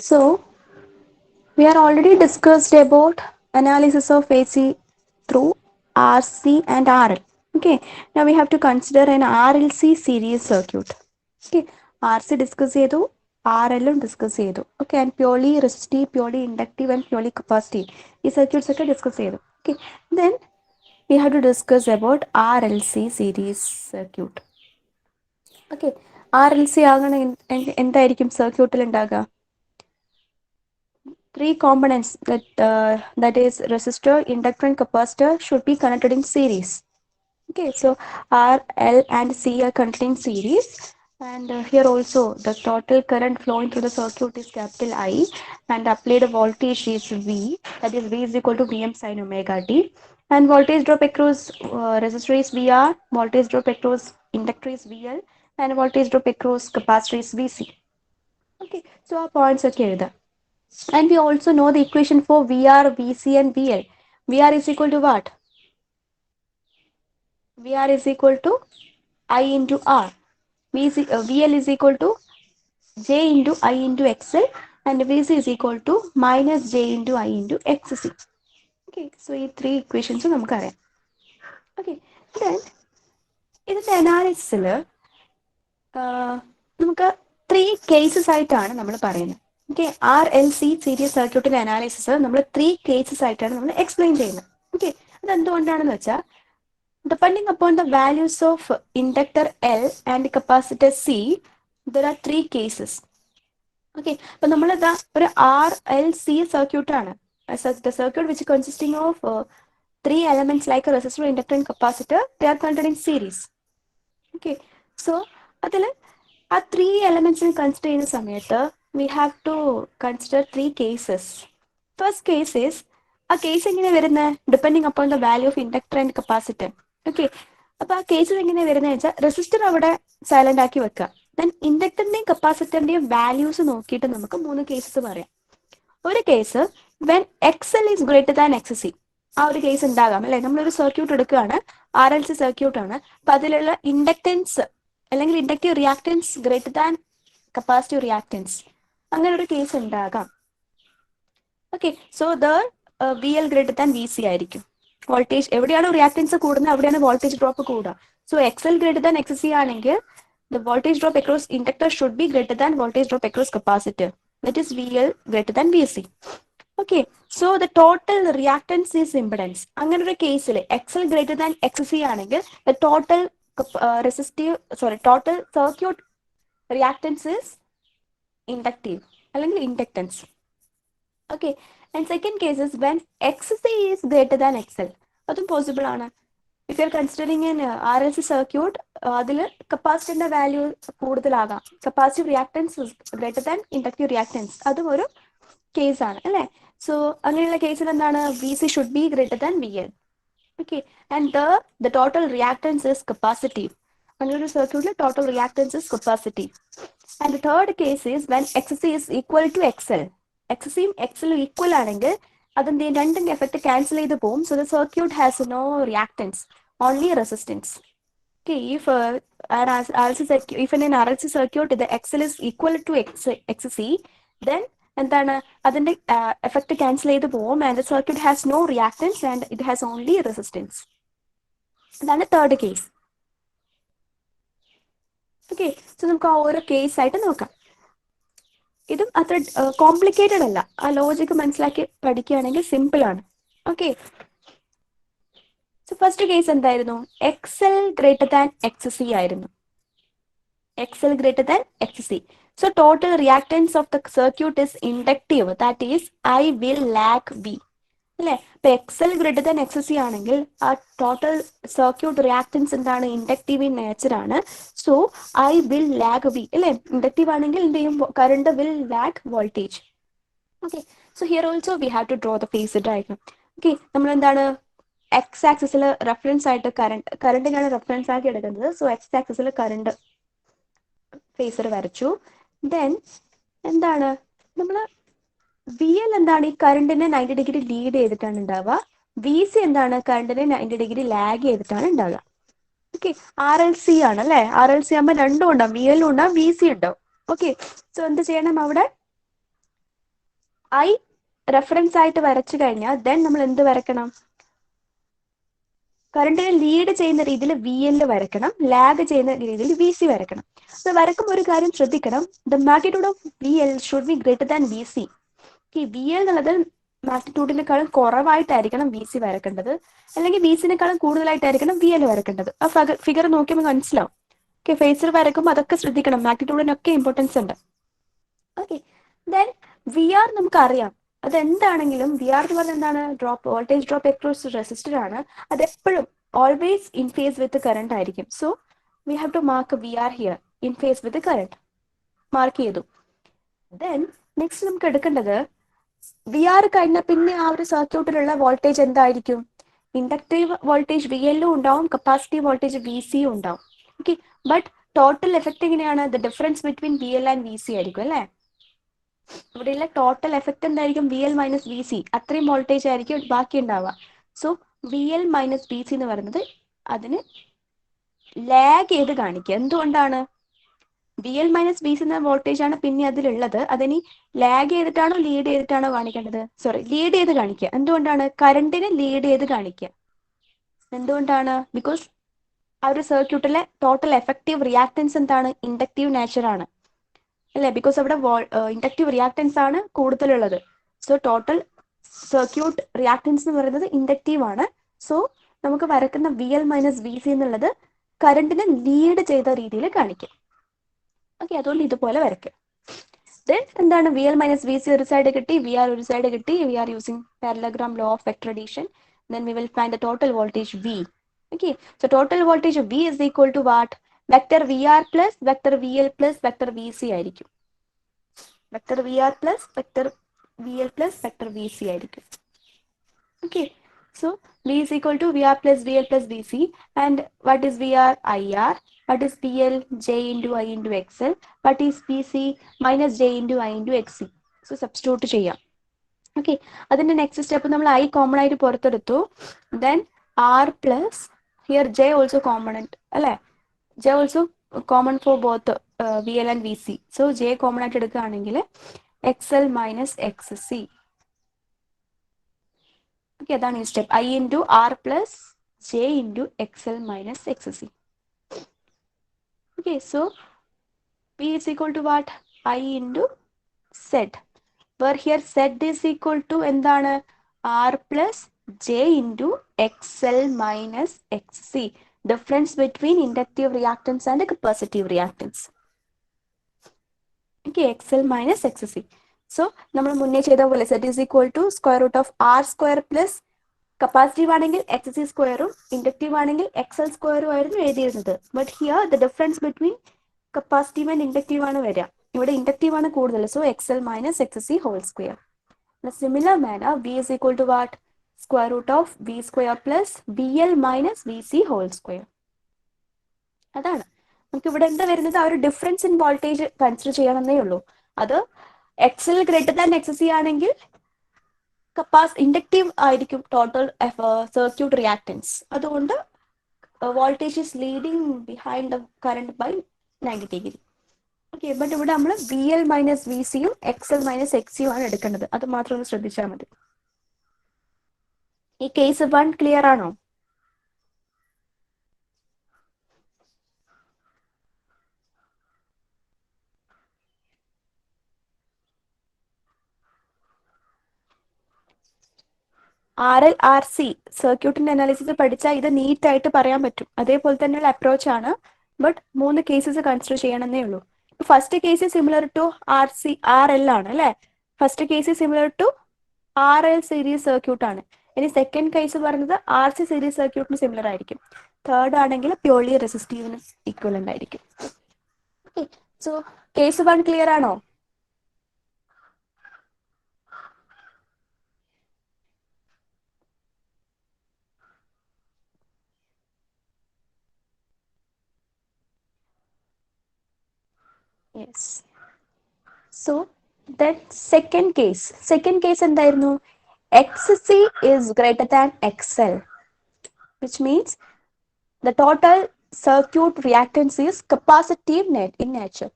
So we are already discussed about analysis of AC through RC and RL. Okay, now we have to consider an RLC series circuit. Okay, RC discuss ചെയ്തു, RL discuss ചെയ്തു. Okay, and purely resistive, purely inductive and purely capacitive. ഈ circuits ഒക്കെ discuss ചെയ്തു. Okay, then we have to discuss about RLC series circuit. Okay, RLC ആകണ എന്തായിരിക്കും സർക്യൂട്ടിൽ ഉണ്ടാകുക? Three components that is resistor, inductor and capacitor should be connected in series. Okay, so R, L and C are connected in series, and here also the total current flowing through the circuit is capital I, and applied voltage is V, that is V is equal to Vm sin omega t, and voltage drop across resistor is VR, voltage drop across inductor is VL, and voltage drop across capacitor is VC. Okay, so our points are clear. And we also know the equation for VR, VC and VL. VR is equal to what? VR is equal to I into R. VL is equal to J into I into XL, and VC is equal to minus J into I into XC. Okay, so these three equations we know. Okay, then in the analysis, നമുക്ക് three cases ആയിട്ടാണ് നമ്മൾ പറയുന്നത്. Okay, RLC series സർക്യൂട്ടിന്റെ analysis നമ്മൾ three cases ആയിട്ടാണ് നമ്മൾ explain ചെയ്യുന്നത്. Okay, അതെന്തുകൊണ്ടാണെന്ന് വെച്ചാൽ depending upon the values of inductor L and capacitor C, there are three cases. Okay, അപ്പൊ നമ്മളിതാ ഒരു RLC സർക്യൂട്ടാണ്. The circuit which consisting of three elements like a resistor, inductor and capacitor, they are connected in series. Okay, so അതിൽ ആ three എലമെന്റ്സിനെ consider ചെയ്യുന്ന സമയത്ത് we have to consider three cases. First case is, ആ case എങ്ങനെ വരുന്നത്? Depending upon the value of inductor and capacitor. Okay, അപ്പൊ ആ cases എങ്ങനെ വരുന്നത് വെച്ചാൽ റെസിസ്റ്റർ അവിടെ സൈലന്റ് ആക്കി വെക്കുക. ദെൻ ഇൻഡക്ടറിന്റെയും കപ്പാസിറ്ററിന്റെയും വാല്യൂസ് നോക്കിയിട്ട് നമുക്ക് മൂന്ന് കേസസ് പറയാം. ഒരു case when XL is greater than XC, ആ ഒരു കേസ് ഉണ്ടാകാം അല്ലെ. നമ്മളൊരു സർക്യൂട്ട് എടുക്കുകയാണ്, RLC സർക്യൂട്ട് ആണ്, അപ്പൊ അതിലുള്ള ഇൻഡക്റ്റൻസ് അല്ലെങ്കിൽ inductive reactance greater than capacitive reactance, അങ്ങനെ ഒരു കേസ് ഉണ്ടാകാം. Okay, so the VL greater than VC ആയിരിക്കും. വോൾട്ടേജ് എവിടെയാണ് റിയാക്ടൻസ് കൂടുന്നത് അവിടെയാണ് വോൾട്ടേജ് ഡ്രോപ്പ് കൂടുക. So XL greater than XC ആണെങ്കിൽ the voltage drop across inductor should be greater than voltage drop across capacitor, that is VL greater than VC. Okay, so the total reactance is impedance. അങ്ങനെ ഒരു കേസിൽ XL greater than XC ആണെങ്കിൽ the total total circuit reactance is inductive അല്ലെങ്കിൽ inductance. Okay, and second case is when XC is greater than XL. അതും possible ആണ്. If you are considering in RLC circuit, അതിൽ കപ്പാസിറ്ററിന്റെ value കൂടുതലാകാം, capacitive reactance greater than inductive reactance, അതും ഒരു കേസാണ് അല്ലേ. സോ അങ്ങനെയുള്ള കേസിൽ എന്താണ്? VC should be greater than VL. Okay, and the total reactance is capacitive. അങ്ങനെ ഒരു സർക്യൂട്ടിൽ total reactance is capacitive. And the third case is when XC is equal to XL. XCയും XLയും ഈക്വൽ ആണെങ്കിൽ അതിന്റെ രണ്ടും എഫക്ട് ക്യാൻസൽ ചെയ്ത് പോകും. So the circuit has no reactance, only resistance. Okay, if in an RLC circuit the XL is equal to XC, then എന്താണ് അതിന്റെ effect cancel ചെയ്ത് പോകും, and the circuit has no reactance and it has only resistance. അതാണ് third case. Okay, so നമുക്ക് ആ ഓരോ case ആയിട്ട് നോക്കാം. ഇതും അത്ര കോംപ്ലിക്കേറ്റഡ് അല്ല, ആ ലോജിക്ക് മനസ്സിലാക്കി പഠിക്കുകയാണെങ്കിൽ സിമ്പിൾ ആണ്. ഓക്കെ, സോ ഫസ്റ്റ് കേസ് എന്തായിരുന്നു? XL ഗ്രേറ്റർ ദാൻ XC ആയിരുന്നു. XL greater than XC. So total reactance of the circuit is inductive, that is I will lag V. അല്ലെ, ഇപ്പൊ XL greater than XC ആണെങ്കിൽ ആ total circuit reactance എന്താണ്? Inductive in nature ആണ്. So I will lag V അല്ലെ. Inductive ആണെങ്കിൽ എന്ത് ചെയ്യും? Current will lag voltage. Okay, so here also we have to draw the phasor diagram. Okay, നമ്മൾ എന്താണ് X ആക്സിസിൽ റെഫറൻസ് ആയിട്ട് കറണ്ടിനാണ് റെഫറൻസ് ആക്കി എടുക്കുന്നത്. സോ X ആക്സിസിൽ കറണ്ട് ഫേസർ വരച്ചു. ദെൻ എന്താണ് നമ്മൾ VL എന്താണ്? ഈ കറണ്ടിനെ 90 ഡിഗ്രി ലീഡ് ചെയ്തിട്ടാണ് ഉണ്ടാവുക. VC എന്താണ്? കറണ്ടിനെ 90 ഡിഗ്രി ലാഗ് ചെയ്തിട്ടാണ് ഉണ്ടാവുക. ഓക്കെ, RLC ആണ് അല്ലെ. RLC ആകുമ്പോൾ രണ്ടും ഉണ്ടാവും, VL ഉണ്ടാവും VC ഉണ്ടാവും. ഓക്കെ, സോ എന്ത് ചെയ്യണം? അവിടെ ഐ റെഫറൻസ് ആയിട്ട് വരച്ചു കഴിഞ്ഞാൽ ദെൻ നമ്മൾ എന്ത് വരക്കണം? കറണ്ടിനെ ലീഡ് ചെയ്യുന്ന രീതിയിൽ വി എൽ വരക്കണം, ലാഗ് ചെയ്യുന്ന രീതിയിൽ വി സി വരക്കണം. അപ്പൊ വരക്കുമ്പോൾ ഒരു കാര്യം ശ്രദ്ധിക്കണം, the magnitude of V L should be greater than V C. ഈ വി എൽ എന്നുള്ളത് മാഗ്നിറ്റ്യൂഡിനേക്കാളും കുറവായിട്ടായിരിക്കണം വി സി വരക്കേണ്ടത്, അല്ലെങ്കിൽ വി സിനേക്കാളും കൂടുതലായിട്ടായിരിക്കണം വി എൽ വരക്കേണ്ടത്. ആ ഫിഗർ നോക്കിയപ്പോൾ മനസ്സിലാവും. ഓക്കെ, ഫേസർ വരക്കുമ്പോൾ അതൊക്കെ ശ്രദ്ധിക്കണം, മാഗ്നിറ്റ്യൂഡിനൊക്കെ ഇമ്പോർട്ടൻസ് ഉണ്ട്. ഓക്കെ, ദെൻ വി ആർ നമുക്കറിയാം, അതെന്താണെങ്കിലും വി ആർ എന്ന് പറഞ്ഞാൽ എന്താണ്? Drop, voltage drop across resistor ആണ്. അത് എപ്പോഴും always in phase with current ആയിരിക്കും. So V have to mark V R here in phase with current, mark ചെയ്തു. ദെൻ നെക്സ്റ്റ് നമുക്ക് എടുക്കേണ്ടത് വി ആർ കഴിഞ്ഞ പിന്നെ ആ ഒരു സർക്യൂട്ടിലുള്ള വോൾട്ടേജ് എന്തായിരിക്കും? ഇൻഡക്റ്റീവ് വോൾട്ടേജ് വി എല്ലും ഉണ്ടാവും, കപ്പാസിറ്റീവ് വോൾട്ടേജ് വി സിയും ഉണ്ടാവും. ഓക്കെ, ബട്ട് ടോട്ടൽ എഫക്ട് എങ്ങനെയാണ്? The difference between V L and V C ആയിരിക്കും അല്ലേ? ഇവിടെയുള്ള ടോട്ടൽ എഫക്ട് എന്തായിരിക്കും? V L minus V C, അത്രയും വോൾട്ടേജ് ആയിരിക്കും ബാക്കി ഉണ്ടാവുക. So V L minus V C എന്ന് പറയുന്നത് അതിന് ലാഗ് ചെയ്ത് കാണിക്കുക. എന്തുകൊണ്ടാണ്? V L minus V C എന്ന വോൾട്ടേജ് ആണ് പിന്നെ അതിലുള്ളത്. അതിനി ലാഗ് ചെയ്തിട്ടാണോ ലീഡ് ചെയ്തിട്ടാണോ കാണിക്കേണ്ടത്? സോറി, ലീഡ് ചെയ്ത് കാണിക്കുക. എന്തുകൊണ്ടാണ്? കറണ്ടിനെ ലീഡ് ചെയ്ത് കാണിക്കുക. എന്തുകൊണ്ടാണ്? ബിക്കോസ് ആ ഒരു സർക്യൂട്ടിലെ ടോട്ടൽ എഫക്റ്റീവ് റിയാക്ടൻസ് എന്താണ്? ഇൻഡക്റ്റീവ് നേച്ചർ ആണ് അല്ലേ? ബിക്കോസ് അവിടെ ഇൻഡക്റ്റീവ് റിയാക്ടൻസ് ആണ് കൂടുതലുള്ളത്. സോ ടോട്ടൽ സർക്യൂട്ട് റിയാക്ടൻസ് എന്ന് പറയുന്നത് ഇൻഡക്റ്റീവ് ആണ്. സോ നമുക്ക് വരക്കുന്ന V L minus V C എന്നുള്ളത് കറണ്ടിനെ ലീഡ് ചെയ്ത രീതിയിൽ കാണിക്കും. ഓക്കെ, അതുകൊണ്ട് ഇതുപോലെ വരയ്ക്കും. ദെൻ എന്താണ്? V L minus V C ഒരു സൈഡ് കിട്ടി, വി ആർ ഒരു സൈഡ് കിട്ടി. V R using parallelogram law of vector addition. Then we will find the total voltage V. Okay, so total voltage V is equal to what? Vector VR plus vector VL plus vector VC ആയിരിക്കും. Vector VR plus vector VL plus vector VC ആയിരിക്കും. Okay, so V is equal to VR plus VL plus VC. And what is VR? IR. What is PL? J into I into XL. What is PC? Minus J into I into XC. So substitute ചെയ്യാം. Okay, അതിന്റെ next step നമ്മൾ I common ആയിട്ട് പുറത്തെടുത്തു. Then R plus here J also കോമണന്റ് അല്ലെ? J also common for both V L and V C. So J common ആയിട്ട് എടുക്കുകയാണെങ്കിൽ X L minus X C. Okay, അതാണ് ഈ step. I into R plus J into X L minus X C. Okay, so P is equal to what? I into Z, where here Z is equal to എന്താണ്? R plus J into XL minus XC. Difference between inductive reactance and capacitive reactance. Okay, XL minus XC. So നമ്മൾ മുന്നേ ചെയ്ത പോലെ Z is equal to square root of R square plus capacitive ആണെങ്കിൽ X C സ്ക്വയറും inductive ആണെങ്കിൽ X L സ്ക്വയറും ആയിരുന്നു എഴുതിയിരുന്നത്. But here the difference between capacitive and inductive ആണ് വരിക. ഇവിടെ ഇൻഡക്റ്റീവ് ആണ് കൂടുതൽ. So X L minus X C whole square. In a similar manner, V is equal to what? Square root of V square plus VL minus VC whole square. അതാണ് നമുക്ക് ഇവിടെ എന്താ വരുന്നത്? ആ ഒരു ഡിഫറൻസ് ഇൻ വോൾട്ടേജ് കൺസിഡർ ചെയ്യണമെന്നേ ഉള്ളൂ. അത് X L greater than X C ആണെങ്കിൽ ഇൻഡക്റ്റീവ് ആയിരിക്കും ടോട്ടൽ സർക്യൂട്ട് റിയാക്ടൻസ്. അതുകൊണ്ട് voltage is leading behind the current by 90 degree. Okay, but ഇവിടെ നമ്മൾ വി എൽ മൈനസ് വി സിയും എക്സ് എൽ മൈനസ് എക്സ് സിയും ആണ് എടുക്കേണ്ടത്. അത് മാത്രം ഒന്ന് ശ്രദ്ധിച്ചാൽ മതി. ഈ കേസ് 1 ക്ലിയർ ആണോ? ആർ എൽ ആർ സി സർക്യൂട്ടിന്റെ അനാലിസിസ് പഠിച്ചാൽ ഇത് നീറ്റ് ആയിട്ട് പറയാൻ പറ്റും. അതേപോലെ തന്നെയുള്ള അപ്രോച്ച് ആണ്. ബട്ട് 3 കേസസ് കൺസിഡർ ചെയ്യണമെന്നേ ഉള്ളൂ. First case similar to R C R L ആണ് അല്ലെ? First case similar to R L series circuit ആണ്. ഇനി സെക്കൻഡ് കേസ് പറയുന്നത് ആർ സി സീരീസ് സർക്യൂട്ടിന് സിമിലർ ആയിരിക്കും. തേർഡ് ആണെങ്കിൽ പ്യോർലി റെസിസ്റ്റീവിന് ഈക്വലന്റ് ആയിരിക്കും. സോ കേസ് 1 ക്ലിയർ ആണോ? Yes. So then second case എന്തായിരുന്നു? X C is greater than X L, which means the total circuit reactance is capacitive in nature.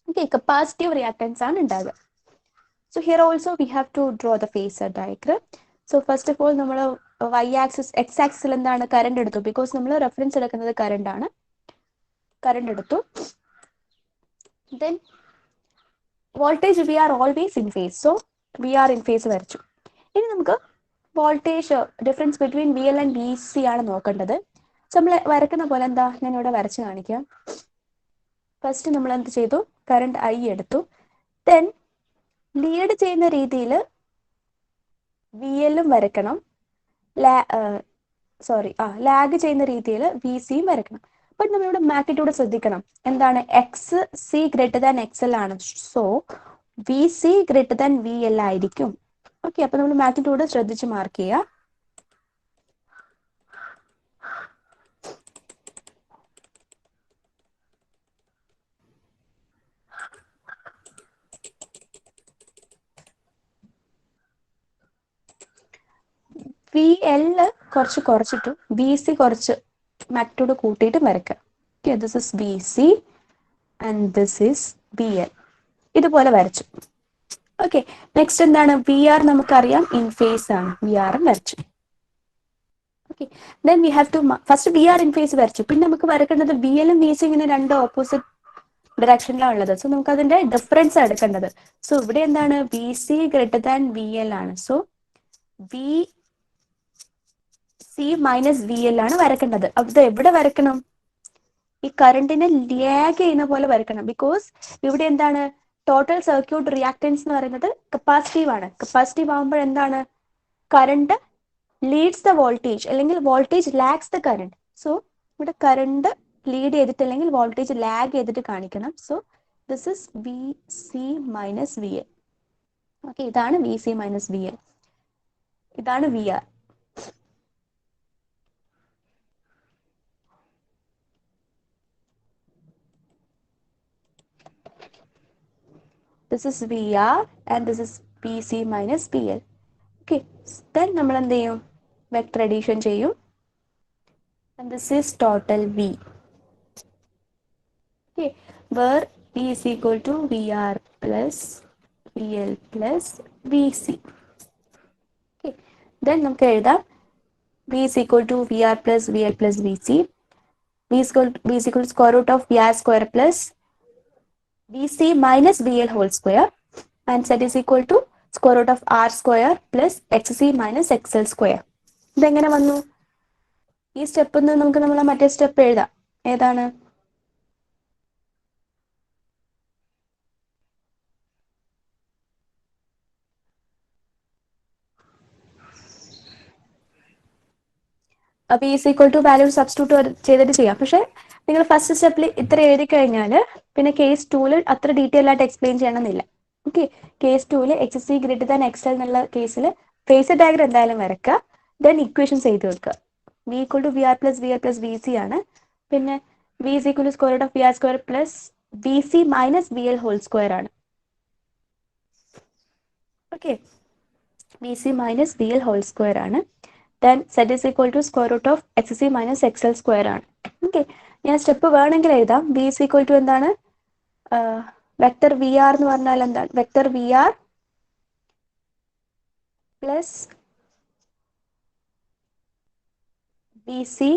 Okay, capacitive reactance ആണ് ഉണ്ടാകുക. So here also we have to draw the phasor diagram. So first of all നമ്മൾ y axis x axis എന്താണ് current എടുത്തു, because നമ്മൾ reference എടുക്കുന്നത് current ആണ്. Current എടുത്തു. Then voltage V R always in phase, so V R in phase വരച്ചു. ഇനി നമുക്ക് voltage difference between V L and V C ആണ് നോക്കേണ്ടത്. സോ നമ്മൾ വരക്കുന്ന പോലെ എന്താ, ഞാൻ ഇവിടെ വരച്ച് കാണിക്കാം. ഫസ്റ്റ് നമ്മൾ എന്ത് ചെയ്തു, കറണ്ട് ഐ എടുത്തു. ദെൻ ലീഡ് ചെയ്യുന്ന രീതിയിൽ വി എല്ലും വരക്കണം, ലാഗ് ചെയ്യുന്ന രീതിയിൽ വി സിയും വരക്കണം. ബട്ട് നമ്മളിവിടെ മാഗ്നിറ്റ്യൂഡ് ശ്രദ്ധിക്കണം. എന്താണ്, X C greater than X L ആണ്, so V C greater than V L ആയിരിക്കും. ഓക്കെ, അപ്പൊ നമ്മൾ മാഗ്നിറ്റ്യൂഡ് ശ്രദ്ധിച്ച് മാർക്ക് ചെയ്യുക. വി എൽ കുറച്ചിട്ടു വി സി കുറച്ച് മാഗ്നിറ്റ്യൂഡ് കൂട്ടിയിട്ട് വരയ്ക്കുക. Okay, this is V C and this is V L. ഇതുപോലെ വരച്ചു. ഓക്കെ, നെക്സ്റ്റ് എന്താണ്, വി ആർ നമുക്കറിയാം ഇൻ ഫേസ് ആണ്, വി ആറും വരച്ചു. Okay, then we have to first V R in phase വരച്ചു. പിന്നെ നമുക്ക് വരക്കേണ്ടത് വി എല്ലും വി സി ഇങ്ങനെ രണ്ട് ഓപ്പോസിറ്റ് ഡയറക്ഷനിലാണ് ഉള്ളത്. സോ നമുക്ക് അതിന്റെ ഡിഫറൻസ് എടുക്കേണ്ടത്. സോ ഇവിടെ എന്താണ്, V C greater than V L ആണ്, so V C minus V L ആണ് വരക്കേണ്ടത്. അത് എവിടെ വരക്കണം, ഈ കറണ്ടിനെ ലാഗ് ചെയ്യുന്ന പോലെ വരക്കണം. ബിക്കോസ് ഇവിടെ എന്താണ്, ടോട്ടൽ സർക്യൂട്ട് റിയാക്ടൻസ് എന്ന് പറയുന്നത് കപ്പാസിറ്റീവ് ആണ്. കപ്പാസിറ്റീവ് ആകുമ്പോൾ എന്താണ്, കറണ്ട് ലീഡ്സ് ദ വോൾട്ടേജ് അല്ലെങ്കിൽ voltage lags the current. So ഇവിടെ കറണ്ട് ലീഡ് ചെയ്തിട്ട് അല്ലെങ്കിൽ വോൾട്ടേജ് ലാഗ് ചെയ്തിട്ട് കാണിക്കണം. So this is V C minus V L. Okay, ഇതാണ് V C minus V L, ഇതാണ് V R. This is VR and this is PC minus PL. Okay, then നമ്മൾ എന്ത് ചെയ്യും, vector addition ചെയ്യും. And this is total V. Okay, where V is equal to VR plus VL plus VC. Okay, then നമുക്ക് എഴുതാം V is equal to VR plus VL plus VC. V is equal to square root of VR square plus VC minus VL whole square, and Z is equal to square root of R square plus XC minus XL square. ഇതെങ്ങനെ വന്നു, ഈ സ്റ്റെപ്പിൽ നിന്ന് നമുക്ക് നമ്മൾ മറ്റേ step എഴുതാം. ഏതാണ്, V is equal to value substitute ചെയ്തിട്ട് ചെയ്യാം. പക്ഷെ നിങ്ങൾ ഫസ്റ്റ് സ്റ്റെപ്പിൽ ഇത്ര എഴുതി കഴിഞ്ഞാൽ പിന്നെ കേസ് 2 അത്ര ഡീറ്റെയിൽ ആയിട്ട് എക്സ്പ്ലെയിൻ ചെയ്യണമെന്നില്ല. Okay, case 2 X C greater than X L എന്നുള്ള കേസിൽ ഫേസർ ഡയഗ്രം എന്തായാലും വരക്കുക. ദെൻ ഇക്വേഷൻസ് എഴുതി വെക്കുക. V equal to V R plus V L plus V C ആണ്. പിന്നെ V is equal to square root of V R square plus V C minus V L whole square ആണ്. Okay, V C minus V L whole square ആണ്. Then Z is equal to square root of X C minus X L square ആണ്. Okay, ഞാൻ step വേണമെങ്കിൽ എഴുതാം. V is equal to എന്താണ്, vector V R എന്ന് പറഞ്ഞാൽ എന്താണ്, vector V R plus V C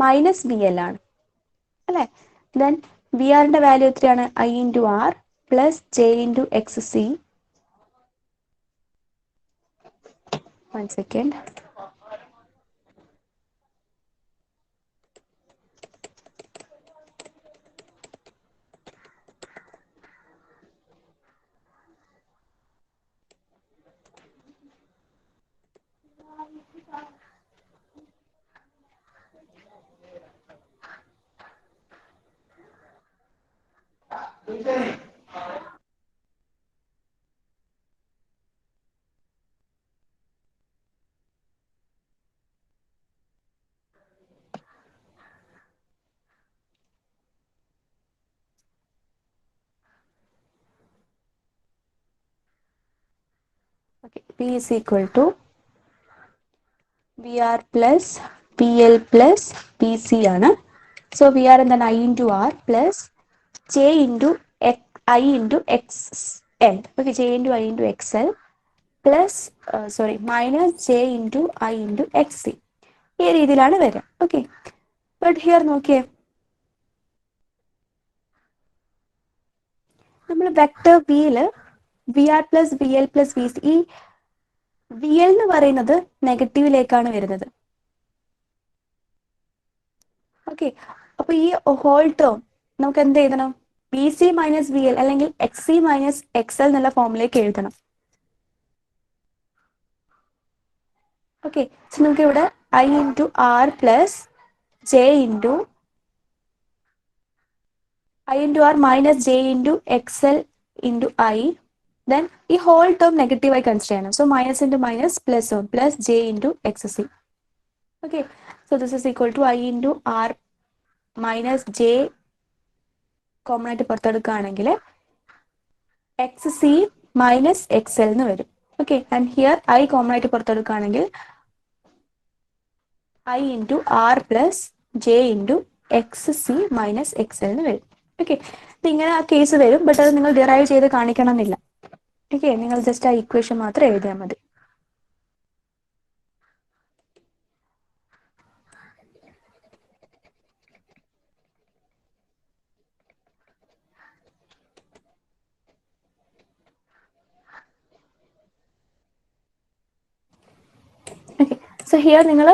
minus V L ആണ് അല്ലെ. ദെൻ വി ആറിന്റെ വാല്യൂ എത്രയാണ്, I into R plus J into X C. 1 second. Okay, P is equal to VR plus PL plus PC ആണ്. So VR എന്താണ്, I into R plus J into I into X L. Okay, J into I into XL plus minus J into I into XC. ഈ രീതിയിലാണ് വരിക. Okay, but here നോക്കിയേ, നമ്മൾ vector വിയിൽ V R plus V L plus V C, ഈ V L എന്ന് പറയുന്നത് നെഗറ്റീവിലേക്കാണ് വരുന്നത്. ഓക്കെ, അപ്പൊ ഈ ഹോൾ ടേം നമുക്ക് എന്ത് എഴുതണം? V C minus V L അല്ലെങ്കിൽ X C minus X L എന്നുള്ള ഫോമിലേക്ക് എഴുതണം. ഓക്കെ, സോ നമുക്ക് ഇവിടെ I into R plus J into I into R minus J into X L into I, then ഈ ഹോൾ ടേം നെഗറ്റീവായി consider ചെയ്യണം. So minus into minus plus on plus J into X C. Okay, so this is equal to I into R minus J common ആയിട്ട് പുറത്തെടുക്കുകയാണെങ്കിൽ X C minus X L എന്ന് വരും. Okay, and here I common ആയിട്ട് പുറത്തെടുക്കുകയാണെങ്കിൽ I into R plus J into X C minus X L എന്ന് വരും. Okay, അപ്പൊ ഇങ്ങനെ ആ കേസ് വരും, ബട്ട് അത് നിങ്ങൾ ഡിറൈവ് ചെയ്ത് കാണിക്കണം എന്നില്ല. ഓക്കെ, നിങ്ങൾ ജസ്റ്റ് ആ ഇക്വേഷൻ മാത്രം എഴുതിയാൽ മതി. ഓക്കെ, സോ ഹിയർ നിങ്ങൾ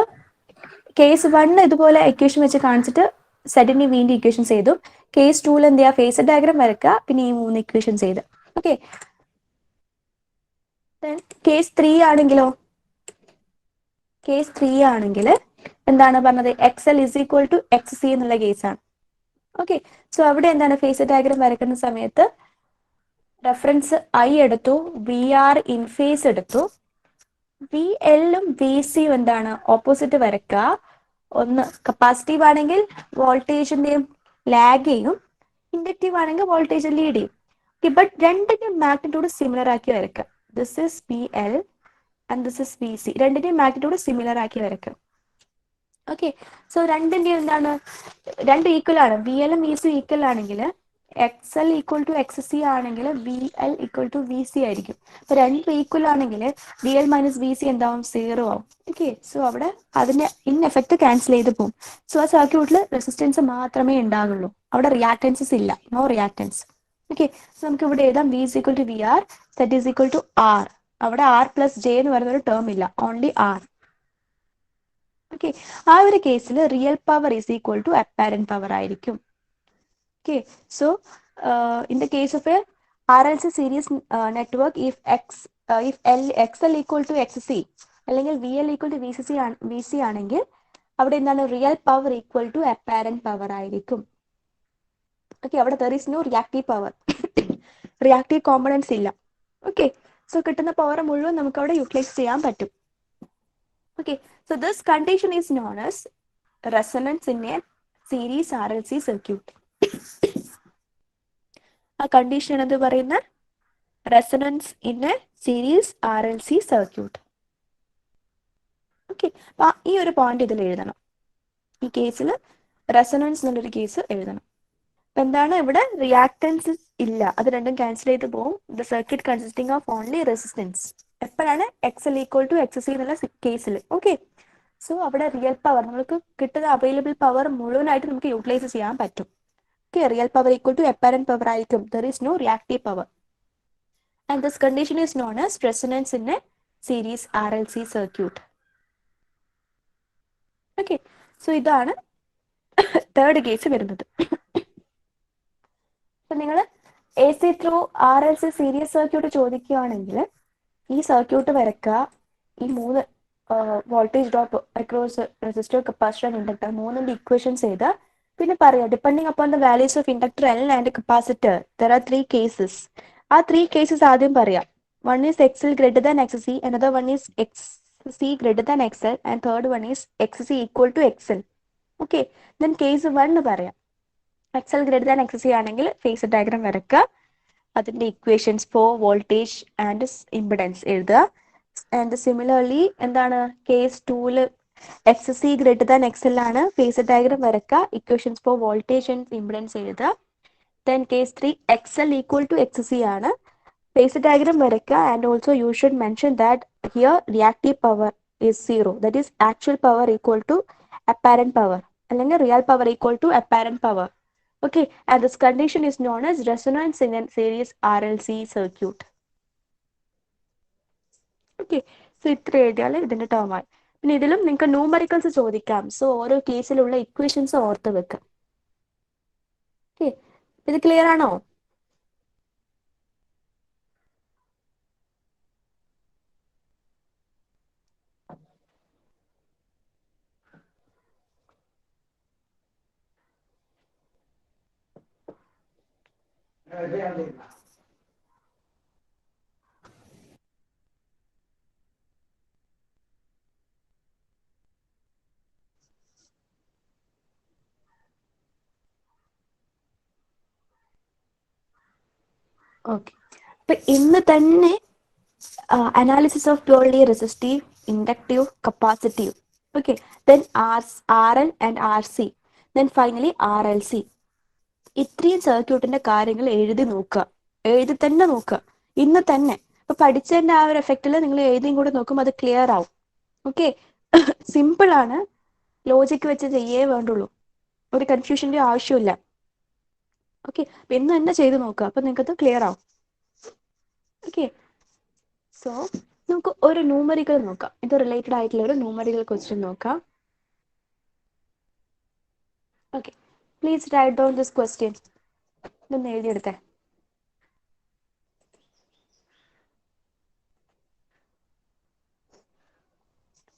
കേസ് 1 ഇതുപോലെ ഇക്വേഷൻ വെച്ച് കാണിച്ചിട്ട് സെറ്റിന്റെ വീണ്ടും ഇക്വേഷൻസ് ചെയ്തു. കേസ് 2 എന്ത് ചെയ്യുക? ഫേസർ ഡയഗ്രാം വരക്കുക, പിന്നെ ഈ 3 ഇക്വേഷൻസ് ചെയ്ത്. ഓക്കെ, കേസ് 3 ആണെങ്കിലോ, കേസ് 3 ആണെങ്കിൽ എന്താണ് പറഞ്ഞത്? X L is equal to X C എന്നുള്ള കേസാണ്. ഓക്കെ, സോ അവിടെ എന്താണ്? ഫേസർ ഡയഗ്രാം വരക്കുന്ന സമയത്ത് റെഫറൻസ് ഐ എടുത്തു, വി ആർ ഇൻ ഫേസ് എടുത്തു, വി എല്ലും വി സിയും എന്താണ്? ഓപ്പോസിറ്റ് വരക്കുക. ഒന്ന് കപ്പാസിറ്റീവ് ആണെങ്കിൽ വോൾട്ടേജിന്റെയും ലാഗ് ചെയ്യും, ഇൻഡക്റ്റീവ് ആണെങ്കിൽ വോൾട്ടേജ് ലീഡ് ചെയ്യും. ബട്ട് രണ്ടിന്റെയും മാഗ്നിറ്റ്യൂഡ് സിമിലർ ആക്കി വരക്കുക. This is V L and this is V C. രണ്ടിന്റെയും മാഗ്നിറ്റ്യൂഡ് സിമിലർ ആക്കി വരക്കുക. ഓക്കെ, സോ രണ്ടിന്റെയും എന്താണ്? രണ്ട് ഈക്വൽ ആണ്. വി എല്ലും വി സി ഈക്വൽ ആണെങ്കിൽ X L equal to X C ആണെങ്കിൽ V L equal to V C ആയിരിക്കും. അപ്പൊ രണ്ടും ഈക്വൽ ആണെങ്കിൽ V L minus V C എന്താവും? 0 ആവും. ഓക്കെ, സോ അവിടെ അതിന്റെ ഇൻ എഫക്ട് ക്യാൻസൽ ചെയ്ത് പോകും. സോ ആ സർക്യൂട്ടിൽ റെസിസ്റ്റൻസ് മാത്രമേ ഉണ്ടാകുള്ളൂ, അവിടെ റിയാക്ടൻസസ് ഇല്ല, നോ റിയാക്ടൻസ്. ഓക്കെ, സോ നമുക്ക് ഇവിടെ എഴുതാം V is equal to V R, Z is equal to R. അവിടെ ആർ പ്ലസ് ജെ എന്ന് പറയുന്ന ഒരു ടേം ഇല്ല, ഓൺലി ആർ. ഓക്കെ, ആ ഒരു കേസിൽ real power is equal to apparent power ആയിരിക്കും. Okay, so in the case of a RLC series network, if X L equal to X C അല്ലെങ്കിൽ V L equal to V C ആണെങ്കിൽ അവിടെ എന്താണ്? Real power equal to apparent power ആയിരിക്കും. Okay, അവിടെ there is no reactive power, reactive components ഇല്ല. Okay, so കിട്ടുന്ന power മുഴുവൻ നമുക്ക് അവിടെ യൂട്ടിലൈസ് ചെയ്യാൻ പറ്റും. Okay, so this condition is known as resonance in a series RLC circuit. ആ കണ്ടീഷൻ എന്ന് പറയുന്ന resonance in a series RLC circuit. Okay, അപ്പൊ ഈ ഒരു പോയിന്റ് ഇതിൽ എഴുതണം. ഈ കേസിൽ റെസൊണൻസ് എന്നുള്ളൊരു കേസ് എഴുതണം. അപ്പൊ എന്താണ്? ഇവിടെ റിയാക്ടൻസ് ഇല്ല, അത് രണ്ടും ക്യാൻസൽ ചെയ്ത് പോകും. The circuit consisting of only resistance. എപ്പോഴാണ്? X L equal to X C എന്നുള്ള കേസിൽ. ഓക്കെ, സോ അവിടെ റിയൽ പവർ നമുക്ക് കിട്ടുന്ന അവൈലബിൾ പവർ മുഴുവനായിട്ട് നമുക്ക് യൂട്ടിലൈസ് ചെയ്യാൻ പറ്റും. Okay, real power equal to apparent power ആയിരിക്കും. There is no reactive power and this condition is known as resonance in a series RLC circuit. Okay, so ഇതാണ് third case വരുന്നത്. അപ്പൊ നിങ്ങൾ AC through RLC series circuit ചോദിക്കുകയാണെങ്കിൽ ഈ circuit വരക്കുക, ഈ 3 voltage drop across resistor, capacitor and inductor മൂന്നിന്റെ equations ചെയ്ത് പിന്നെ പറയാം depending upon the values of inductor L and capacitor there are 3 cases. ആ 3 കേസസ് ആദ്യം പറയാം. One is X L greater than X C, another one is X C greater than X L, and third one is X C equal to X L. Okay, then case 1 പറയാം. X L greater than X C ആണെങ്കിൽ phasor diagram വരക്കുക, അതിന്റെ equations for voltage and impedance എഴുതുക. And similarly എന്താണ്? Case 2 X C greater than X L ആണ്, phasor diagram വരക്കുക, equations for voltage and impedance എഴുതുക. Then case 3 X L equal to X C ആണ്, phasor diagram വരയ്ക്കുക, and also you should mention that here reactive power is 0, that is actual power equal to apparent power അല്ലെങ്കിൽ real power equal to apparent power. Okay, and this condition is known as resonance in a series RLC circuit. Okay, so ഇത്ര എഴുതിയാൽ ഇതിന്റെ term ആയി. പിന്നെ ഇതിലും നിങ്ങൾക്ക് numericals ചോദിക്കാം, so ഓരോ കേസിലുള്ള ഇക്വേഷൻസ് ഓർത്ത് വെക്കാം. ഓക്കെ, ഇത് ക്ലിയർ ആണോ? ഓക്കെ, അപ്പൊ ഇന്ന് തന്നെ analysis of purely resistive, inductive, capacitive. Okay, then RL and RC, then finally RLC. ഇത്രയും സർക്യൂട്ടിന്റെ കാര്യങ്ങൾ എഴുതി നോക്കുക, എഴുതി തന്നെ നോക്കുക ഇന്ന് തന്നെ. അപ്പൊ പഠിച്ചതിന്റെ ആ ഒരു എഫക്റ്റിൽ നിങ്ങൾ എഴുതിയും കൂടെ നോക്കുമ്പോൾ അത് ക്ലിയർ ആവും. ഓക്കെ, സിമ്പിൾ ആണ്, ലോജിക്ക് വെച്ച് ചെയ്യേ വേണ്ടുള്ളൂ, ഒരു കൺഫ്യൂഷന്റെ ആവശ്യമില്ല. ഓക്കെ, അപ്പൊ ഇന്ന് തന്നെ ചെയ്ത് നോക്കുക, അപ്പൊ നിങ്ങൾക്കത് ക്ലിയർ ആവും. ഓക്കെ, സോ നമുക്ക് ഒരു ന്യൂമറിക്കൽ നോക്കാം, ഇത് റിലേറ്റഡ് ആയിട്ടുള്ള ഒരു ന്യൂമറിക്കൽ ക്വസ്റ്റ്യൻ നോക്കാം. Okay, please write down this question. ഇതൊന്ന് എഴുതിയെടുത്തേ.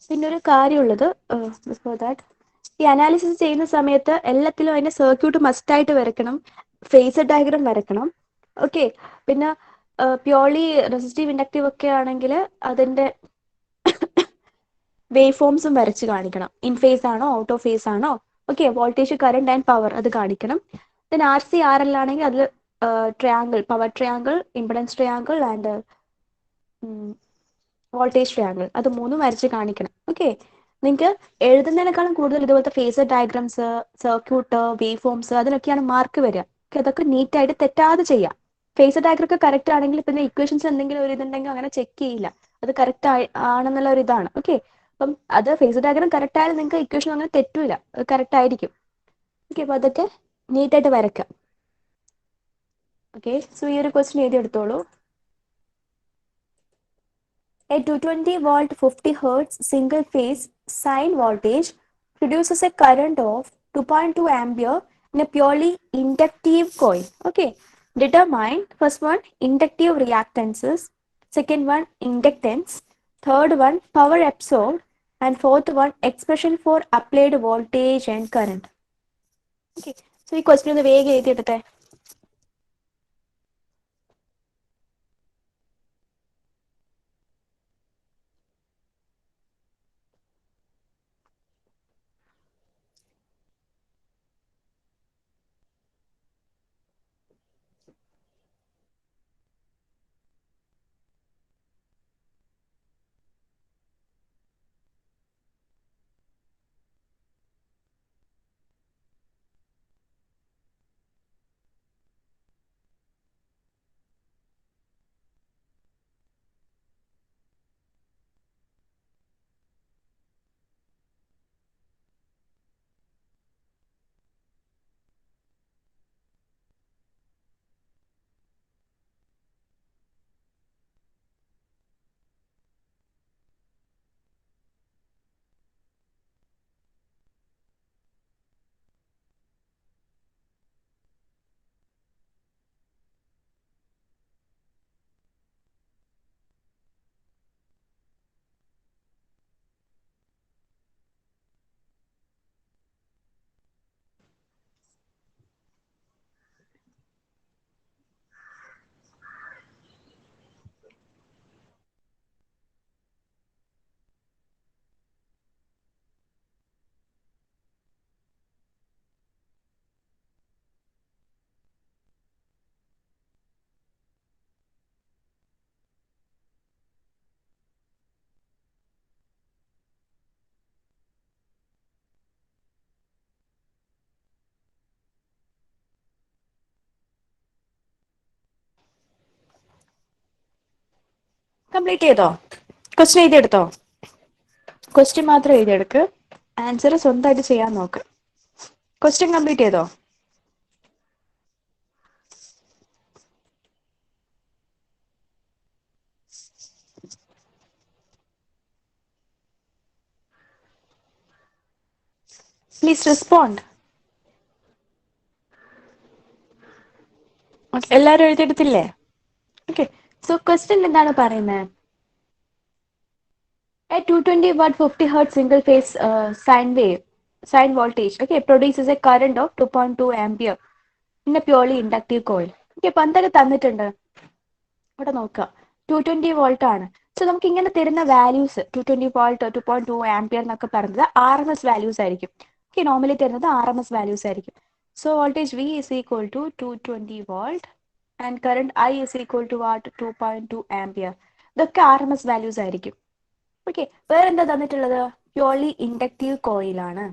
പിന്നെ ഒരു കാര്യമുള്ളത്, ബിഫോർ ദാറ്റ്, ഈ അനാലിസിസ് ചെയ്യുന്ന സമയത്ത് എല്ലാത്തിലും അതിന്റെ സർക്യൂട്ട് മസ്റ്റായിട്ട് വരയ്ക്കണം, ഫേസർ ഡയഗ്രാം വരയ്ക്കണം. ഓക്കെ, പിന്നെ പ്യോർലി റെസിസ്റ്റീവ് ഇൻഡക്റ്റീവ് ഒക്കെ ആണെങ്കിൽ അതിന്റെ വേവ് ഫോംസും വരച്ച് കാണിക്കണം, ഇൻ ഫേസ് ആണോ ഔട്ട് ഓഫ് ഫേസ് ആണോ. Okay, voltage, current and power അത് കാണിക്കണം. ദെൻ RC RL ആണെങ്കിൽ അതിൽ triangle, power triangle, impedance triangle and voltage triangle, അത് മൂന്നും വരച്ച് കാണിക്കണം. ഓക്കെ, നിങ്ങൾക്ക് എഴുതുന്നതിനേക്കാളും കൂടുതൽ ഇതുപോലത്തെ phasor diagrams, circuit, wave forms, അതിലൊക്കെയാണ് മാർക്ക് വരിക. ഓക്കെ, അതൊക്കെ നീറ്റായിട്ട് തെറ്റാതെ ചെയ്യാം. ഫേസർ ഡയഗ്രം ഒക്കെ കറക്റ്റ് ആണെങ്കിൽ പിന്നെ ഇക്വേഷൻസ് എന്തെങ്കിലും ഒരു ഇതുണ്ടെങ്കിൽ അങ്ങനെ ചെക്ക് ചെയ്യില്ല, അത് കറക്റ്റ് ആണെന്നുള്ള ഒരു ഇതാണ്. ഓക്കെ, അപ്പം അത് ഫേസർ ഡയഗ്രം കറക്റ്റ് ആയാലും നിങ്ങൾക്ക് ഇക്വേഷൻ അങ്ങനെ തെറ്റൂല, അത് കറക്റ്റ് ആയിരിക്കും. ഓക്കെ, അപ്പൊ അതൊക്കെ നീറ്റായിട്ട് വരയ്ക്കാം. ഓക്കെ, സോ ഈ ഒരു ക്വസ്റ്റ്യൻ എഴുതി എടുത്തോളൂ. A 220 volt 50 hertz single phase sine voltage produces a current of 2.2 ampere in a purely inductive coil. Okay, determine first one inductive reactances, second one inductance, third one power absorbed, and fourth one expression for applied voltage and current. Okay, so ഈ question ഒന്ന് വേഗം എഴുതിയെടുത്തേ. Complete ചെയ്തോ? Question എഴുതിയെടുത്തോ? Question മാത്രം എഴുതിയെടുക്ക്, answer സ്വന്തമായിട്ട് ചെയ്യാൻ നോക്ക്. Question complete ചെയ്തോ? Please respond. എല്ലാവരും എഴുതിയെടുത്തില്ലേ? ഓക്കെ, സോ ക്വസ്റ്റ്യൻ എന്താണ് പറയുന്നത്? A 220 watt 50 hertz single phase sine voltage, okay, produces a current of 2.2 ampere in a purely inductive coil. Okay, അപ്പൊ എന്തൊക്കെ തന്നിട്ടുണ്ട് ഇവിടെ നോക്കുക. 220 ആണ്. സോ നമുക്ക് ഇങ്ങനെ തരുന്ന വാല്യൂസ് 220 2.2 ആംപിയർ എന്നൊക്കെ പറയുന്നത് RMS വാല്യൂസ് ആയിരിക്കും. ഓക്കെ, നോർമലി തരുന്നത് RMS വാല്യൂസ് ആയിരിക്കും. So voltage V is equal to 220 volt and current I is equal to what? 2.2 ampere. ഇതൊക്കെ RMS വാല്യൂസ് ആയിരിക്കും. ഓക്കെ, വേറെന്താ തന്നിട്ടുള്ളത്? പ്യോർലി ഇൻഡക്റ്റീവ് കോയിലാണ്.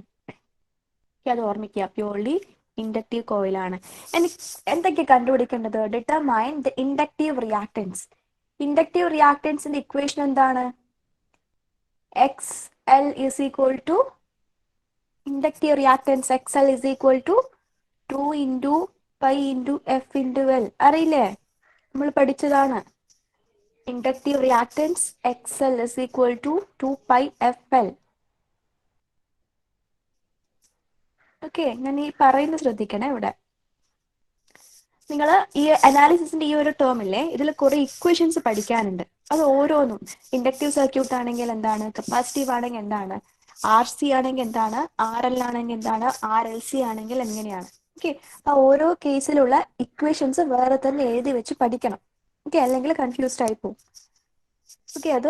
അത് ഓർമ്മിക്കുക, പ്യോർലി ഇൻഡക്റ്റീവ് കോയിലാണ്. എന്തൊക്കെ കണ്ടുപിടിക്കേണ്ടത്? Determine the inductive reactance. Inductive റിയാക്ടൻസിന്റെ ഇക്വേഷൻ എന്താണ്? X L is equal to inductive reactance X L is equal to 2 into pi into F into L. അറിയില്ലേ? നമ്മൾ പഠിച്ചതാണ്. Inductive reactance X L is equal to 2 pi F L. Okay, ഞാൻ ഈ പറയുന്നത് ശ്രദ്ധിക്കണേ. ഇവിടെ നിങ്ങൾ ഈ അനാലിസിസിന്റെ ഈ ഒരു ടേം ഇല്ലേ, ഇതിൽ കുറെ ഇക്വേഷൻസ് പഠിക്കാനുണ്ട്. അത് ഓരോന്നും ഇൻഡക്റ്റീവ് സർക്യൂട്ട് ആണെങ്കിൽ എന്താണ്, കപ്പാസിറ്റീവ് ആണെങ്കിൽ എന്താണ്, RC ആണെങ്കിൽ എന്താണ്, RL ആണെങ്കിൽ എന്താണ്, RLC ആണെങ്കിൽ എങ്ങനെയാണ്. ഓക്കെ, ആ ഓരോ കേസിലുള്ള ഇക്വേഷൻസ് വേറെ തന്നെ എഴുതി വെച്ച് പഠിക്കണം. ഓക്കെ, അല്ലെങ്കിൽ കൺഫ്യൂസ്ഡ് ആയി പോകും. ഓക്കെ, അത്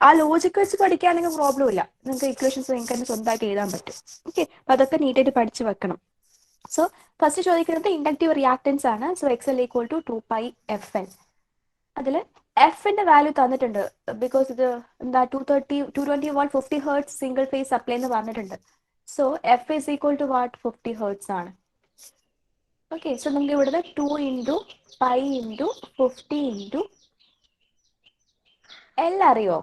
ആ ലോജിക്ക് വെച്ച് പഠിക്കുകയാണെങ്കിൽ പ്രോബ്ലം ഇല്ല. നിങ്ങൾക്ക് ഇക്വേഷൻസ് നിങ്ങൾക്ക് തന്നെ സ്വന്തമായിട്ട് എഴുതാൻ പറ്റും. ഓക്കെ, അപ്പൊ അതൊക്കെ നീറ്റായിട്ട് പഠിച്ചു വെക്കണം. സോ ഫസ്റ്റ് ചോദിക്കുന്നത് ഇൻഡക്റ്റീവ് റിയാക്ടൻസ് ആണ്. So X L equal to 2 pi F L. അതിൽ എഫിന്റെ വാല്യൂ തന്നിട്ടുണ്ട്. ബിക്കോസ് ഇത് എന്താ 220 watt 50 hertz single phase supply എന്ന് പറഞ്ഞിട്ടുണ്ട്. So F is equal to what 50 hertz ആണ്. ഓക്കെ, സോ നമുക്ക് ഇവിടുന്ന് 2 into pi into 50 into L അറിയോ?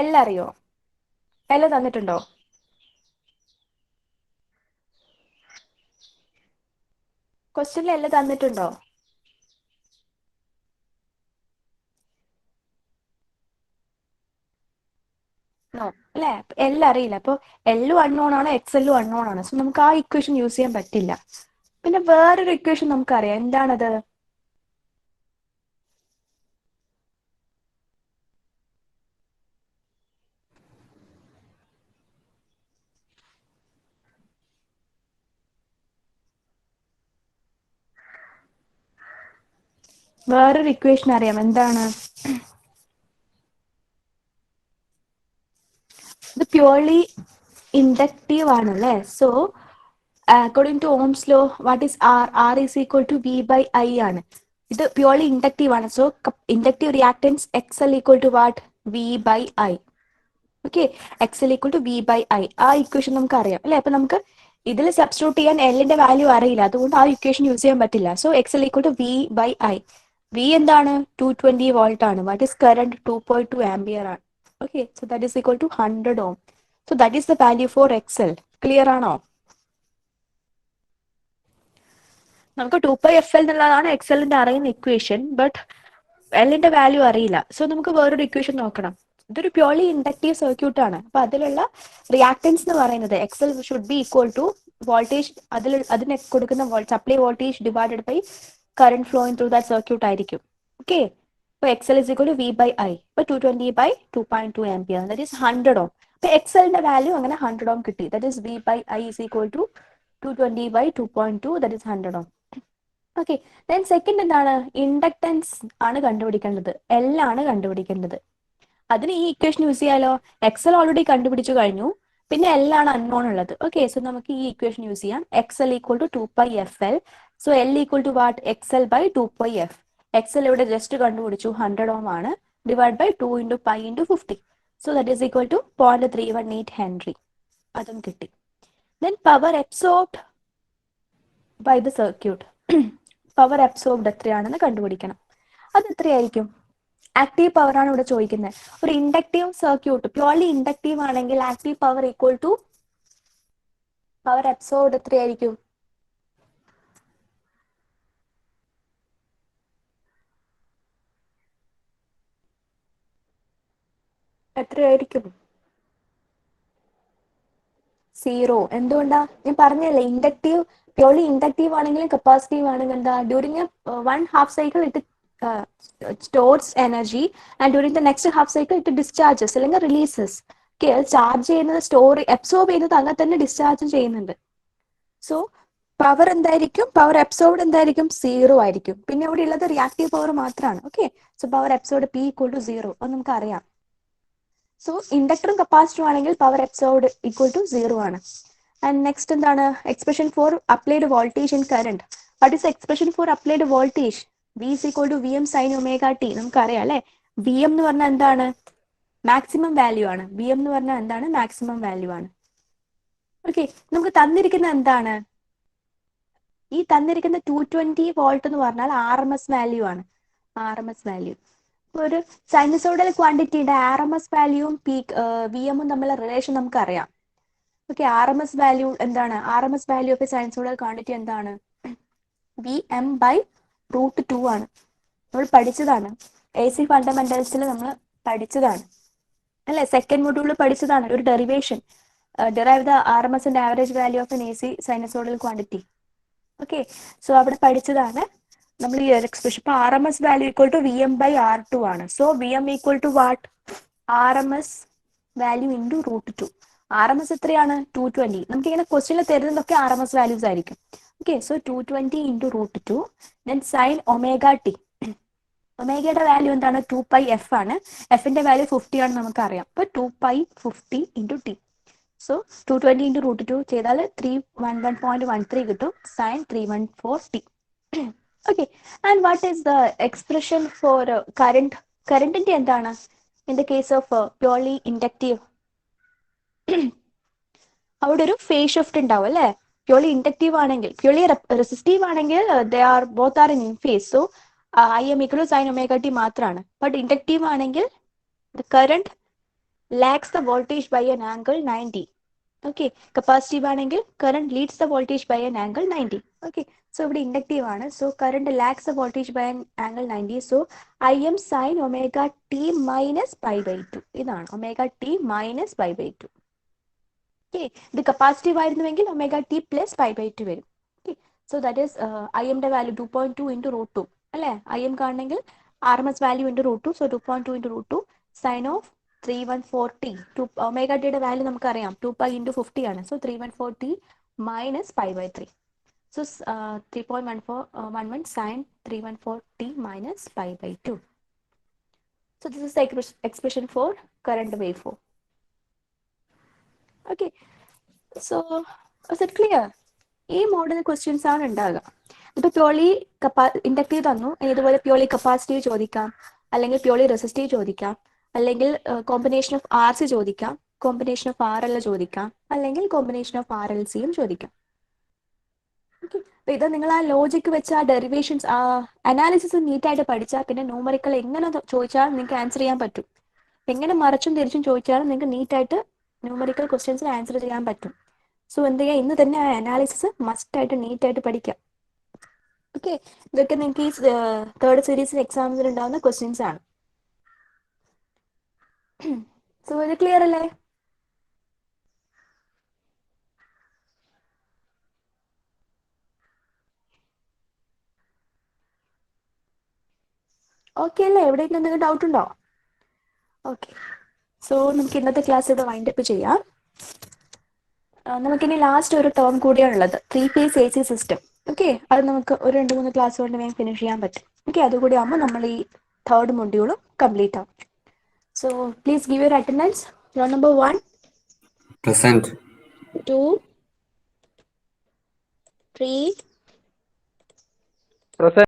എൽ അറിയോ? എൽ തന്നിട്ടുണ്ടോ? ക്വസ്റ്റ്യനിൽ എൽ തന്നിട്ടുണ്ടോ? നോ അല്ലെ, എൽ അറിയില്ല. അപ്പൊ എല്ലും അൺനോൺ ആണ്, എക്സ് എല്ലും അൺനോൺ ആണ്. സോ നമുക്ക് ആ ഇക്വേഷൻ യൂസ് ചെയ്യാൻ പറ്റില്ല. പിന്നെ വേറൊരു ഇക്വേഷൻ നമുക്കറിയാം. എന്താണത്? വേറൊരു ഇക്വേഷൻ അറിയാം. എന്താണ്? ഇത് പ്യൂർലി ഇൻഡക്റ്റീവ് ആണല്ലേ. So according to Ohm's law what is R? R is equal to V by I ആണ്. ഇത് പ്യൂർലി ഇൻഡക്റ്റീവ് ആണ്. So inductive reactance X L equal to what? V by I. Okay, X L equal to V by I. ആ equation നമുക്ക് അറിയാം അല്ലെ. അപ്പൊ നമുക്ക് ഇതിൽ സബ്സ്റ്റിറ്റ്യൂട്ട് ചെയ്യാൻ എല്ലിന്റെ വാല്യൂ അറിയില്ല, അതുകൊണ്ട് ആ ഇക്വേഷൻ യൂസ് ചെയ്യാൻ പറ്റില്ല. So X L equal to V by I. V എന്താണ്? 220 വോൾട്ട് ആണ്. What is current? 2.2 ആംപിയർ ആണ്. Okay, so that is equal to 100 ohm. So that is the value for X L. Clear ആണോ? നമുക്ക് 2 pi F L എന്നുള്ളതാണ് X എല്ലിന്റെ അറിയുന്ന equation. But എല്ലിന്റെ value അറിയില്ല. സോ നമുക്ക് വേറൊരു ഇക്വേഷൻ നോക്കണം. ഇതൊരു പ്യോർലി ഇൻഡക്റ്റീവ് സർക്യൂട്ട് ആണ്. അപ്പൊ അതിലുള്ള റിയാക്ടൻസ് എന്ന് പറയുന്നത് X L should be equal to voltage, അതിന് കൊടുക്കുന്ന supply voltage divided by current flowing through that circuit ആയിരിക്കും. ഓക്കെ, അപ്പൊ X L is equal to V by I. ഇപ്പൊ 220 by 2.2 ampere, that is 100 ohm. അപ്പൊ X എല്ലിന്റെ value അങ്ങനെ 100 ohm കിട്ടി. That is V by I is equal to 220 by 2.2, that is 100 ohm. Okay, then second എന്താണ്? Inductance ആണ് കണ്ടുപിടിക്കേണ്ടത്. L ആണ് കണ്ടുപിടിക്കേണ്ടത്. അതിന് ഈ ഇക്വേഷൻ യൂസ് ചെയ്യാലോ. എക്സ് എൽ ഓൾറെഡി കണ്ടുപിടിച്ചു കഴിഞ്ഞു, പിന്നെ എൽ ആണ് അൺനോൺ ഉള്ളത്. ഓക്കെ, സോ നമുക്ക് ഈ ഇക്വേഷൻ യൂസ് ചെയ്യാം. X L equal to 2 pi F L. So L equal to what? X L by 2 pi F. X L ഇവിടെ ജസ്റ്റ് കണ്ടുപിടിച്ചു, 100 ഓം ആണ്. Divide by 2 into pi into 50. So that is equal to 0.318 henry. അതും കിട്ടി. Then power absorbed by the circuit. Power absorbed എത്രയാണെന്ന് കണ്ടുപിടിക്കണം. അത് എത്രയായിരിക്കും? Active power ആണ് ഇവിടെ ചോദിക്കുന്നത്. ഒരു ഇൻഡക്റ്റീവ് സർക്യൂട്ട് പ്യോർലി ഇൻഡക്റ്റീവ് ആണെങ്കിൽ active power equal to power absorbed എത്രയായിരിക്കും? എത്രയായിരിക്കും? 0. എന്തുകൊണ്ടാ? ഞാൻ പറഞ്ഞല്ലേ, ഇൻഡക്റ്റീവ് പ്യോർലി ഇൻഡക്റ്റീവ് ആണെങ്കിലും കപ്പാസിറ്റീവ് ആണെങ്കിലും എന്താ, during one half cycle it stores energy and during the next half cycle it discharges അല്ലെങ്കിൽ റിലീസസ്. ഓക്കെ, ചാർജ് ചെയ്യുന്നത് അബ്സോർബ് ചെയ്യുന്നത് അങ്ങനെ തന്നെ ഡിസ്ചാർജ് ചെയ്യുന്നുണ്ട്. സോ പവർ എന്തായിരിക്കും? പവർ അബ്സോർബ്ഡ് എന്തായിരിക്കും? 0 ആയിരിക്കും. പിന്നെ ഇവിടെ ഉള്ളത് റിയാക്റ്റീവ് പവർ മാത്രമാണ്. Okay, so power absorbed P equal to 0 അത് നമുക്ക് അറിയാം. സോ ഇൻഡക്ടറും കപ്പാസിറ്ററും ആണെങ്കിൽ പവർ അബ്സോർബ്ഡ് ഈക്വൽ ടു 0 ആണ്. ആൻഡ് നെക്സ്റ്റ് എന്താണ്? Expression for applied voltage and current. What is expression for applied voltage? V is equal to Vm sin omega t. നമുക്കറിയാം അല്ലെ, Vm എന്ന് പറഞ്ഞാൽ എന്താണ്? മാക്സിമം വാല്യൂ ആണ്. Vm എന്ന് പറഞ്ഞാൽ എന്താണ്? മാക്സിമം വാല്യൂ ആണ്. ഓക്കെ, നമുക്ക് തന്നിരിക്കുന്ന എന്താണ്? ഈ തന്നിരിക്കുന്ന 220 വോൾട്ട് എന്ന് പറഞ്ഞാൽ RMS വാല്യൂ ആണ്. RMS വാല്യൂ ഒരു സൈനസോഡൽ ക്വാണ്ടിറ്റിയുടെ RMS വാല്യൂവും Vm തമ്മിലുള്ള റിലേഷൻ നമുക്ക് അറിയാം. ഓക്കെ, RMS വാല്യൂ എന്താണ്? RMS value of A sinusoidal quantity എന്താണ്? Vm/√2 ആണ്. നമ്മൾ പഠിച്ചതാണ്, AC ഫണ്ടമെന്റൽസിൽ നമ്മൾ പഠിച്ചതാണ് അല്ലെ, സെക്കൻഡ് മൊഡ്യൂളിൽ പഠിച്ചതാണ്. ഒരു derivation, derive the RMS and average value of N AC sinusoidal quantity. Okay, so അവിടെ പഠിച്ചതാണ് നമ്മൾ ഈ എക്സ്പ്രഷൻ. ഇപ്പൊ RMS value equal to Vm/R2 ആണ്. So Vm equal to what? RMS value into √2. RMS എത്രയാണ്? 220. നമുക്ക് ഇങ്ങനെ ക്വസ്റ്റ്യനിൽ തരുന്നതൊക്കെ RMS വാല്യൂസ് ആയിരിക്കും. Okay, so 220 into √2 then sine omega T. ഒമേഗയുടെ വാല്യൂ എന്താണ്? 2πf ആണ്. എഫിന്റെ വാല്യൂ 50 ആണ് നമുക്കറിയാം. അപ്പൊ 2π50 ഇൻറ്റു ടി. സോ 220 ഇൻറ്റു √2 ചെയ്താൽ 311.13 കിട്ടും. Sine 314t. Okay, and what is the expression for current? കറന്റിന്റെ എന്താണ് in the case of purely inductive? അവിടെ ഒരു ഫേസ് ഷിഫ്റ്റ് ഉണ്ടാവും അല്ലെ. പ്യോർലി ഇൻഡക്റ്റീവ് ആണെങ്കിൽ, പ്യോർലി റെസിസ്റ്റീവ് ആണെങ്കിൽ they are both are in phase. So Im equal to sine omega T മാത്രമാണ്. But inductive ആണെങ്കിൽ the current lags the voltage by an angle 90. Okay, capacitive ആണെങ്കിൽ current leads the voltage by an angle 90. Okay, so ഇവിടെ inductive ആണ്. So current lags the voltage by an angle 90. So Im sine omega T minus π/2. ഇതാണ് omega T minus π/2. Okay, ഇത് capacitive ആയിരുന്നുവെങ്കിൽ omega T plus π/2 വരും. Okay, so that is Imന്റെ value 2.2 into √2 അല്ലെ. Im കാണണമെങ്കിൽ RMS value into √2. So 2.2 into √2 sine of 314t. Omega ടിയുടെ value നമുക്കറിയാം 2π into 50 ആണ്. So 314t minus π/3. So 3.1411 sine 314t minus π/2. So this is the expression for current waveform. Okay, so is it clear? ഈ model questions ആണ് ഉണ്ടാകുക. ഇപ്പൊ purely inductive തന്നു, ഇതുപോലെ purely capacitive ചോദിക്കാം, അല്ലെങ്കിൽ പ്യോർലി റെസിസ്റ്റീവ് ചോദിക്കാം, അല്ലെങ്കിൽ കോമ്പിനേഷൻ ഓഫ് RC ചോദിക്കാം, കോമ്പിനേഷൻ ഓഫ് RL ചോദിക്കാം, അല്ലെങ്കിൽ കോമ്പിനേഷൻ ഓഫ് RLCയും ചോദിക്കാം. അപ്പൊ ഇത് നിങ്ങൾ ആ ലോജിക് വെച്ച് ആ ഡെറിവേഷൻസ് അനാലിസിസ് നീറ്റായിട്ട് പഠിച്ചാൽ പിന്നെ ന്യൂമറിക്കൽ എങ്ങനെ ചോദിച്ചാൽ നിങ്ങൾക്ക് ആൻസർ ചെയ്യാൻ പറ്റും. എങ്ങനെ മറിച്ചും തിരിച്ചും ചോദിച്ചാലും നിങ്ങൾക്ക് നീറ്റായിട്ട് ന്യൂമറിക്കൽ ക്വസ്റ്റ്യൻസിന് ആൻസർ ചെയ്യാൻ പറ്റും. സോ എന്ത് ചെയ്യുക, ഇന്ന് തന്നെ ആ അനാലിസിസ് മസ്റ്റ് ആയിട്ട് നീറ്റായിട്ട് പഠിക്കാം. ഓക്കെ, ഇതൊക്കെ നിങ്ങൾക്ക് ഈ തേർഡ് സീരീസിൽ എക്സാമിൽ ഉണ്ടാകുന്ന ക്വസ്റ്റ്യൻസ് ആണ്. സോ ഇത് ക്ലിയർ അല്ലേ? ഓക്കെ അല്ലേ? എവിടെയെങ്കിലും എന്തെങ്കിലും ഡൗട്ട് ഉണ്ടോ? ഓക്കെ, സോ നമുക്ക് ഇന്നത്തെ ക്ലാസ് ഇവിടെ വൈൻഡപ്പ് ചെയ്യാം. നമുക്കിനി ലാസ്റ്റ് ഒരു ടേം കൂടിയാണുള്ളത്, 3 phase AC സിസ്റ്റം. ഓക്കെ, അത് നമുക്ക് ഒരു 2-3 ക്ലാസ് കൊണ്ട് വേഗം ഫിനിഷ് ചെയ്യാൻ പറ്റും. ഓക്കെ, അതുകൂടി ആകുമ്പോൾ നമ്മൾ ഈ തേർഡ് മൊഡ്യൂളും കംപ്ലീറ്റ് ആവും. So please give your attendance. Roll number 1 Present. 2 3 Present.